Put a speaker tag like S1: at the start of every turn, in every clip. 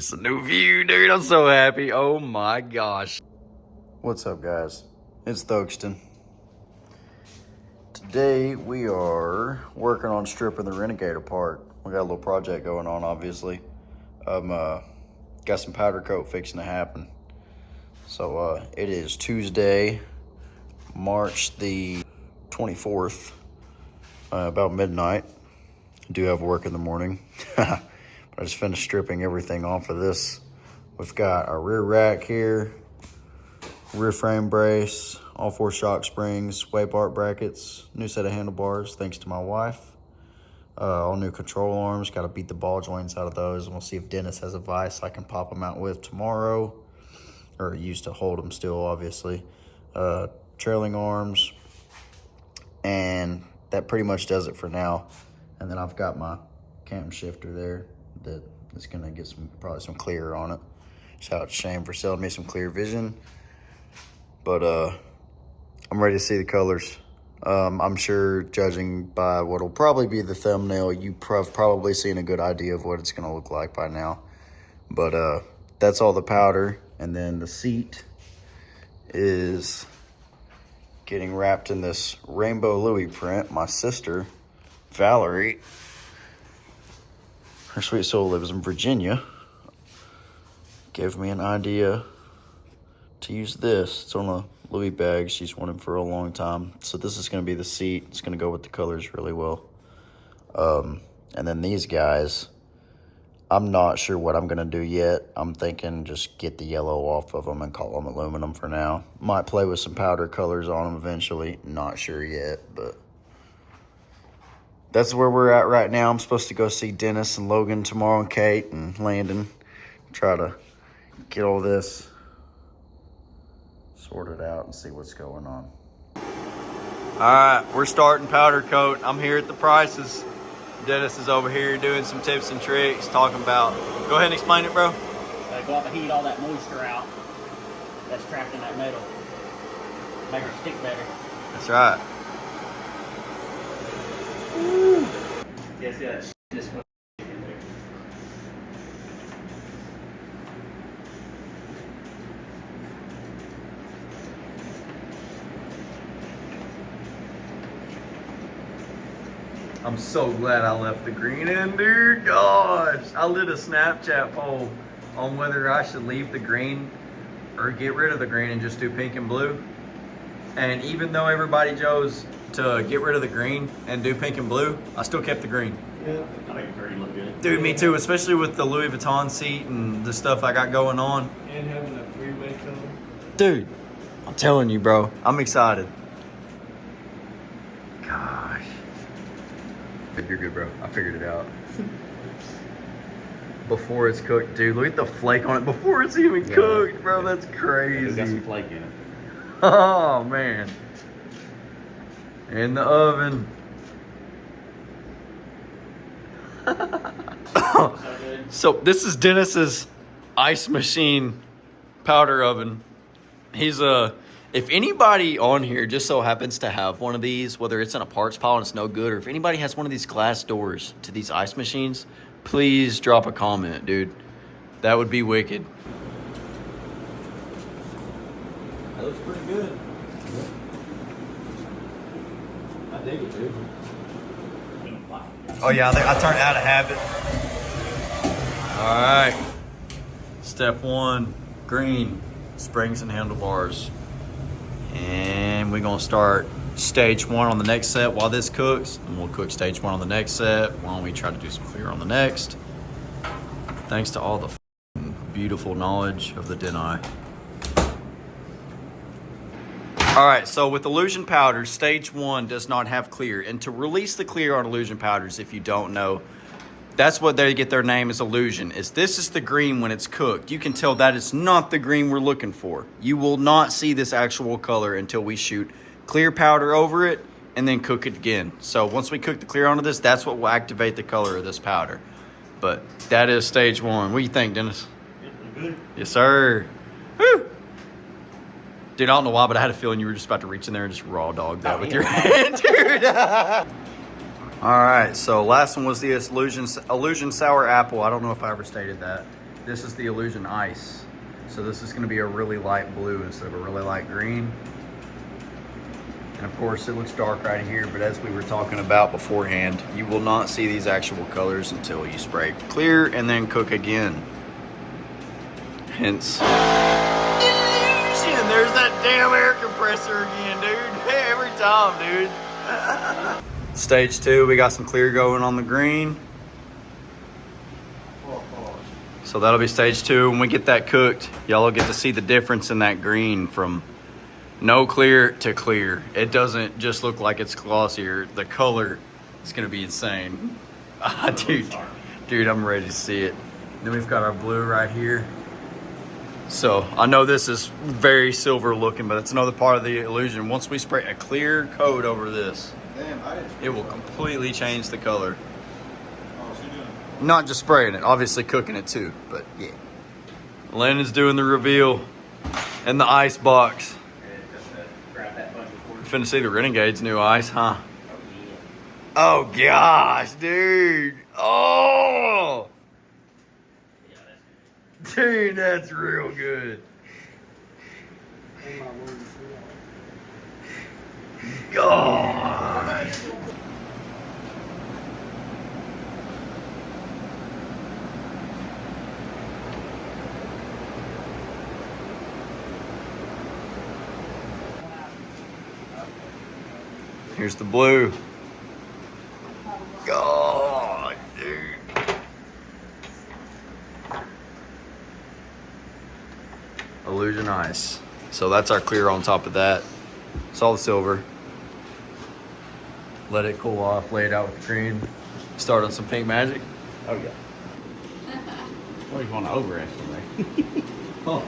S1: It's a new view, dude. I'm so happy. Oh my gosh.
S2: What's up, guys? It's Thokeston. Today we are working on stripping the Renegade apart. We got a little project going on, obviously. Got some powder coat fixing to happen. So it is Tuesday, March the 24th, about midnight. I do have work in the morning. But I just finished stripping everything off of this. We've got our rear rack here, rear frame brace, all 4 shock springs, sway bar brackets, new set of handlebars, thanks to my wife. All new control arms, got to beat the ball joints out of those. And we'll see if Dennis has a vise I can pop them out with tomorrow, or used to hold them still, obviously. Trailing arms, and that pretty much does it for now. And then I've got my cam shifter there that is gonna get probably some clear on it. Shout out to Shane for selling me some clear vision. But I'm ready to see the colors. I'm sure, judging by what'll probably be the thumbnail, you've probably seen a good idea of what it's gonna look like by now. But that's all the powder, and then the seat is getting wrapped in this rainbow Louis print. My sister, Valerie, her sweet soul lives in Virginia, gave me an idea to use this. It's on a Louis bag she's wanted for a long time. So this is going to be the seat. It's going to go with the colors really well. And then these guys, I'm not sure what I'm going to do yet. I'm thinking just get the yellow off of them and call them aluminum for now. Might play with some powder colors on them eventually. Not sure yet, but that's where we're at right now. I'm supposed to go see Dennis and Logan tomorrow, and Kate and Landon. Try to get all this sorted out and see what's going on.
S1: All right, we're starting powder coat. I'm here at the prices. Dennis is over here doing some tips and tricks, talking about, go ahead and explain it, bro.
S3: Gotta go out and heat all that moisture out that's trapped in that metal. Make it stick better.
S1: That's right.
S3: Yes, yes. This one.
S1: I'm so glad I left the green in, dude. Gosh, I lit a Snapchat poll on whether I should leave the green or get rid of the green and just do pink and blue. And even though everybody chose to get rid of the green and do pink and blue, I still kept the green.
S3: Yeah, I make the green look good.
S1: Dude, me too, especially with the Louis Vuitton seat and the stuff I got going on.
S4: And having a three-way color.
S1: Dude, I'm telling you, bro, I'm excited. Gosh. You're good, bro. I figured it out. Before it's cooked, dude, look at the flake on it before it's even cooked, bro. That's crazy.
S3: It's got some flake in it.
S1: Oh, man. In the oven. So this is Dennis's ice machine powder oven. He's if anybody on here just so happens to have one of these, whether it's in a parts pile and it's no good, or if anybody has one of these glass doors to these ice machines, please drop a comment, dude. That would be wicked.
S4: That looks pretty good. I dig it, dude.
S1: Oh yeah, I turned out of habit. All right. Step 1, green, springs and handlebars. And we're gonna start stage 1 on the next set while this cooks, and we'll cook stage 1 on the next set while we try to do some clear on the next. Thanks to all the beautiful knowledge of the Denai. All right, so with illusion powders, stage 1 does not have clear. And to release the clear on illusion powders, if you don't know, that's what they get their name as illusion. This is the green when it's cooked. You can tell that is not the green we're looking for. You will not see this actual color until we shoot clear powder over it and then cook it again. So once we cook the clear onto this, that's what will activate the color of this powder. But that is stage 1. What do you think, Dennis?
S3: Good.
S1: Yes, sir. Woo! Dude, I don't know why, but I had a feeling you were just about to reach in there and just raw dog that with your hand, dude. All right, so last one was the illusion sour apple. I don't know if I ever stated that. This is the Illusion Ice. So this is gonna be a really light blue instead of a really light green. And of course it looks dark right here, but as we were talking about beforehand, you will not see these actual colors until you spray clear and then cook again. Hence, Illusion. There's that damn air compressor again, dude. Hey, every time, dude. Stage 2, we got some clear going on the green. So that'll be stage 2. When we get that cooked, y'all will get to see the difference in that green from no clear to clear. It doesn't just look like it's glossier. The color is gonna be insane. Dude, I'm ready to see it. Then we've got our blue right here. So I know this is very silver looking, but it's another part of the illusion. Once we spray a clear coat over this, it will completely change the color. Not just spraying it, obviously cooking it too, but yeah. Landon's doing the reveal in the ice box. Finna see the Renegade's new ice, huh? Oh gosh, dude. Oh! Dude, that's real good. God. Here's the blue. God, dude. Illusion Ice. So that's our clear on top of that. It's all the silver. Let it cool off, lay it out with the green. Start on some pink magic. Oh yeah.
S3: Always want to overestimate.
S1: Oh.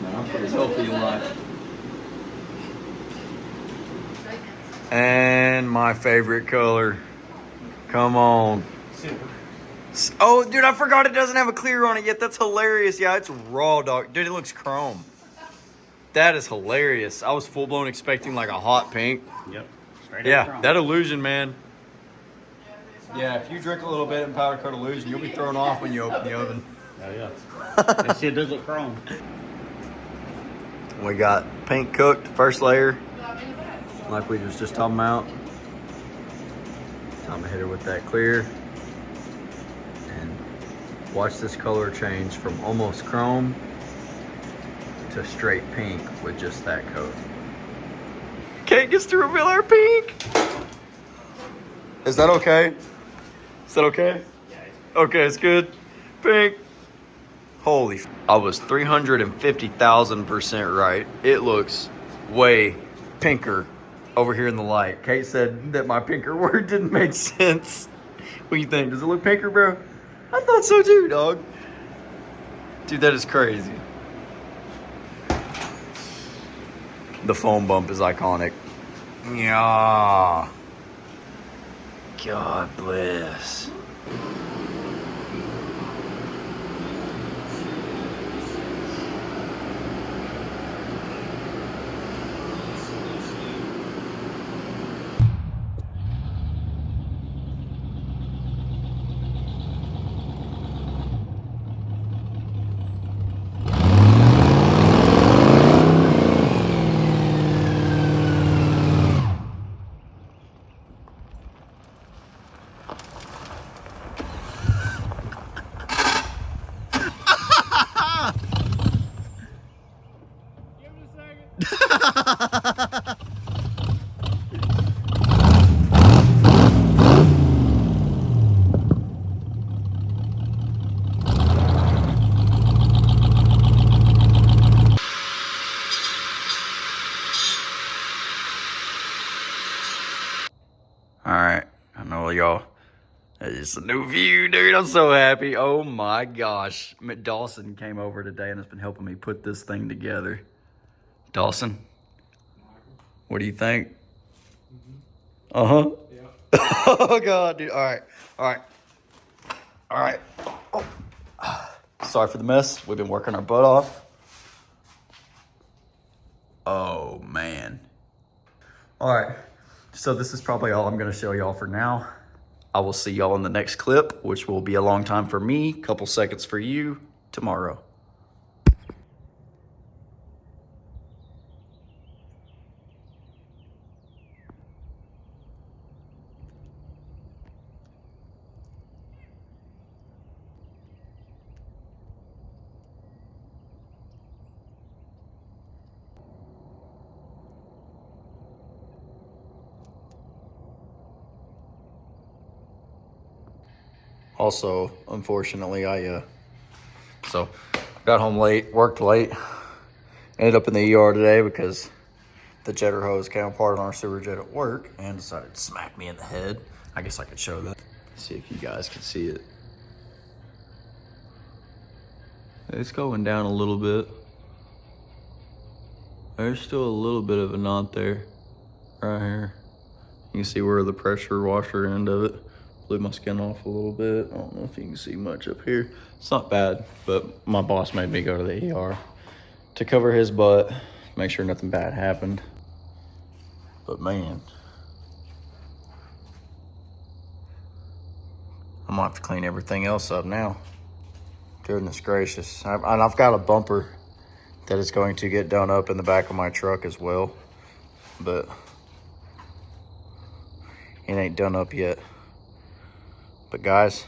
S1: No, I'm pretty healthy in life. And my favorite color. Come on.
S3: Silver.
S1: Oh, dude, I forgot it doesn't have a clear on it yet. That's hilarious. Yeah, it's raw, dog. Dude, it looks chrome. That is hilarious. I was full-blown expecting like a hot pink.
S3: Yep. Straight
S1: Yeah,
S3: up chrome.
S1: that illusion, man. Yeah, if you drink a little bit in powder coat illusion, you'll be thrown off when you open the oven.
S3: Oh yeah. That shit does look chrome.
S1: We got pink cooked, first layer, like we was just talking about. Time to hit her with that clear. And watch this color change from almost chrome to straight pink with just that coat. Kate gets to reveal our pink. Is that okay? Is that okay? Okay, it's good. Pink. Holy, I was 350,000% right. It looks way pinker over here in the light. Kate said that my pinker word didn't make sense. What do you think? Does it look pinker, bro? I thought so too, dog. Dude, that is crazy. The foam bump is iconic. Yeah. God bless. Alright, I know y'all. It's a new view, dude. I'm so happy. Oh my gosh. Dawson came over today and has been helping me put this thing together. Dawson, what do you think? Uh-huh. Yeah. Oh god, dude. Alright. Oh. Sorry for the mess. We've been working our butt off. Oh man. Alright. So this is probably all I'm going to show y'all for now. I will see y'all in the next clip, which will be a long time for me, couple seconds for you tomorrow. Also, unfortunately, I got home late, worked late, ended up in the ER today because the jetter hose came apart on our sewer jet at work and decided to smack me in the head. I guess I could show that. See if you guys can see it. It's going down a little bit. There's still a little bit of a knot there, right here. You can see where the pressure washer end of it blew my skin off a little bit. I don't know if you can see much up here. It's not bad, but my boss made me go to the ER to cover his butt, make sure nothing bad happened. But man, I'm gonna have to clean everything else up now. Goodness gracious. And I've got a bumper that is going to get done up in the back of my truck as well, but it ain't done up yet. But guys,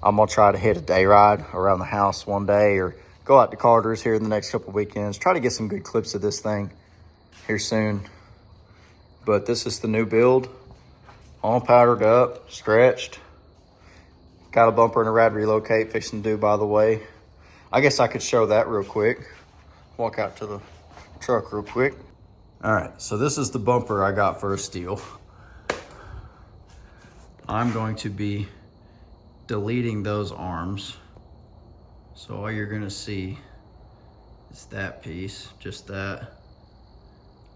S1: I'm gonna try to hit a day ride around the house one day or go out to Carter's here in the next couple weekends. Try to get some good clips of this thing here soon. But this is the new build, all powdered up, stretched. Got a bumper and a rad relocate fixing to do, by the way. I guess I could show that real quick. Walk out to the truck real quick. All right, so this is the bumper I got for a steal. I'm going to be deleting those arms. So all you're gonna see is that piece, just that.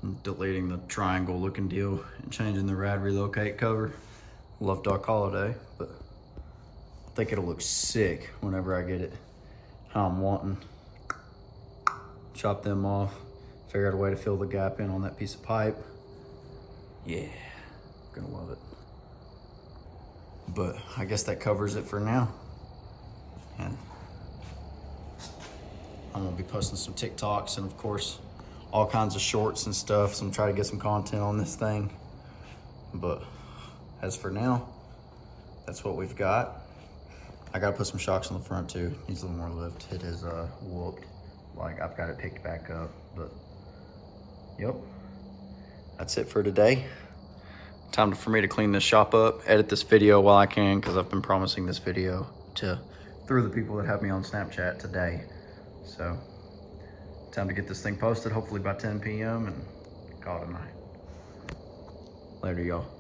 S1: I'm deleting the triangle looking deal and changing the rad relocate cover. Love Doc Holiday, but I think it'll look sick whenever I get it how I'm wanting. Chop them off, figure out a way to fill the gap in on that piece of pipe. Yeah, gonna love it. But I guess that covers it for now. And I'm gonna be posting some TikToks and of course, all kinds of shorts and stuff. So I'm trying to get some content on this thing. But as for now, that's what we've got. I gotta put some shocks on the front too. Needs a little more lift. It is whooped. Like I've got it picked back up, but yep. That's it for today. Time for me to clean this shop up, edit this video while I can, because I've been promising this video through the people that have me on Snapchat today. So, time to get this thing posted, hopefully by 10 p.m. and call it a night. Later, y'all.